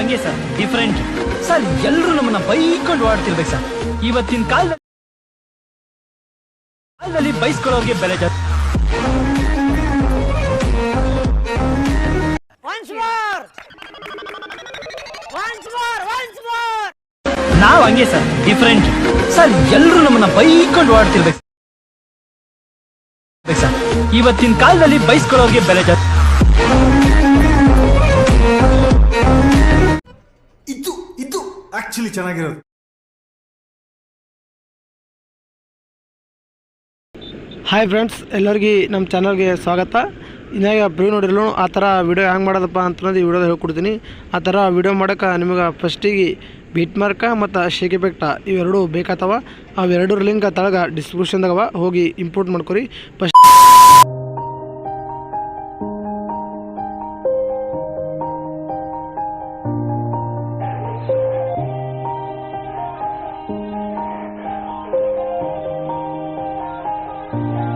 ಹಂಗೆ sir, different sir. ಎಲ್ಲರೂ ನಮ್ಮನ್ನ ಬೈಕೊಂಡು ಓಡ್ತಿರ್ಬೇಕು ಸರ್. ಇವತ್ತಿನ ಕಾಲದಲ್ಲಿ ಬೈಸ್ಕೊಳ್ಳೋರ್ಗೆ ಬೆಲೆ ಜಾಸ್ತಿ. ನಾವು ಹಂಗೆ ಸರ್, ಡಿಫರೆಂಟ್ ಸರ್. ಎಲ್ಲರೂ ನಮ್ಮನ್ನ ಬೈಕೊಂಡು ಓಡ್ತಿರ್ಬೇಕು ಸರ್. ಇವತ್ತಿನ ಕಾಲದಲ್ಲಿ ಬೈಸ್ಕೊಳ್ಳೋರ್ಗೆ ಬೆಲೆ ಜಾಸ್ತಿ. ಇದು ಆಕ್ಚುಲಿ ಚೆನ್ನಾಗಿರೋದು. ಹಾಯ್ ಫ್ರೆಂಡ್ಸ್, ಎಲ್ಲರಿಗೂ ನಮ್ಮ ಚಾನಲ್ಗೆ ಸ್ವಾಗತ. ಇನ್ನಾಗ ಪ್ರಿವ್ಯೂ ನೋಡಿರಲು ಆ ಥರ ವಿಡಿಯೋ ಹ್ಯಾಂಗೆ ಮಾಡೋದಪ್ಪ ಅಂತಂದು ಈ ವಿಡಿಯೋದ ಹೇಳ್ಕೊಡ್ತೀನಿ. ಆ ಥರ ವಿಡಿಯೋ ಮಾಡೋಕೆ ನಿಮಗೆ ಫಸ್ಟಿಗೆ ಬೀಟ್ ಮಾರ್ಕ ಮತ್ತು ಶೇಕ್ ಎಫೆಕ್ಟ ಇವೆರಡು ಬೇಕಾಗ್ತವ. ಅವೆರಡರ ಲಿಂಕ್ ತಳಗ ಡಿಸ್ಕ್ರಿಪ್ಷನ್ದಾಗವ, ಹೋಗಿ ಇಂಪೋರ್ಟ್ ಮಾಡ್ಕೊರಿ. First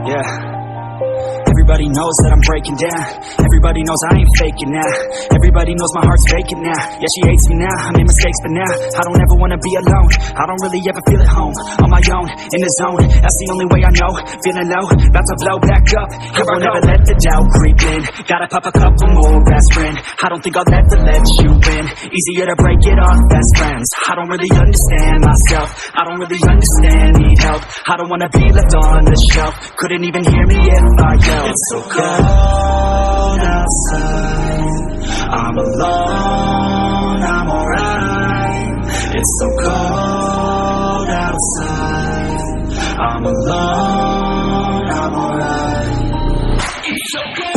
Yeah. Everybody knows that I'm breaking down. Everybody knows I ain't faking now. Everybody knows my heart's faking now. Yeah, she hates me now, I made mistakes but now I don't ever wanna be alone. I don't really ever feel at home. On my own, in the zone, that's the only way I know. Feeling low, about to blow back up. Here I never let the doubt creep in. Gotta pop a couple more aspirin. I don't think I'll ever let you in. Easier to break it off best friends. I don't really understand myself. I don't really understand, need help. I don't wanna be left on the shelf. Couldn't even hear me if I yelled. It's so cold outside, I'm alone, I'm alright. It's so cold outside, I'm alone, I'm alright. It's so cold.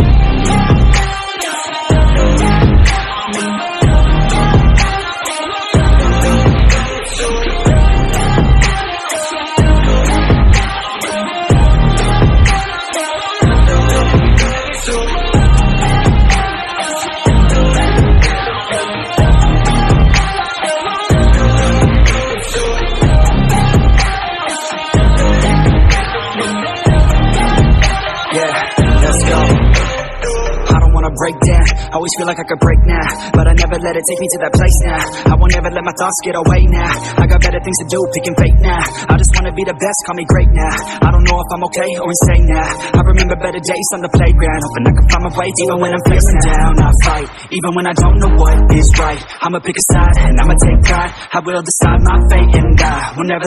Break down, always feel like I could break now, but I never let it take me to that place now. I won't ever let my thoughts get away now. I got better things to do, picking fate now. I just wanna be the best, call me great now. I don't know if I'm okay or insane now. I remember better days on the playground, hoping I can find my way. Even when I'm feeling down, I fight. Even when I don't know what is right, I'ma pick a side and I'ma take pride. I will decide my fate and I will never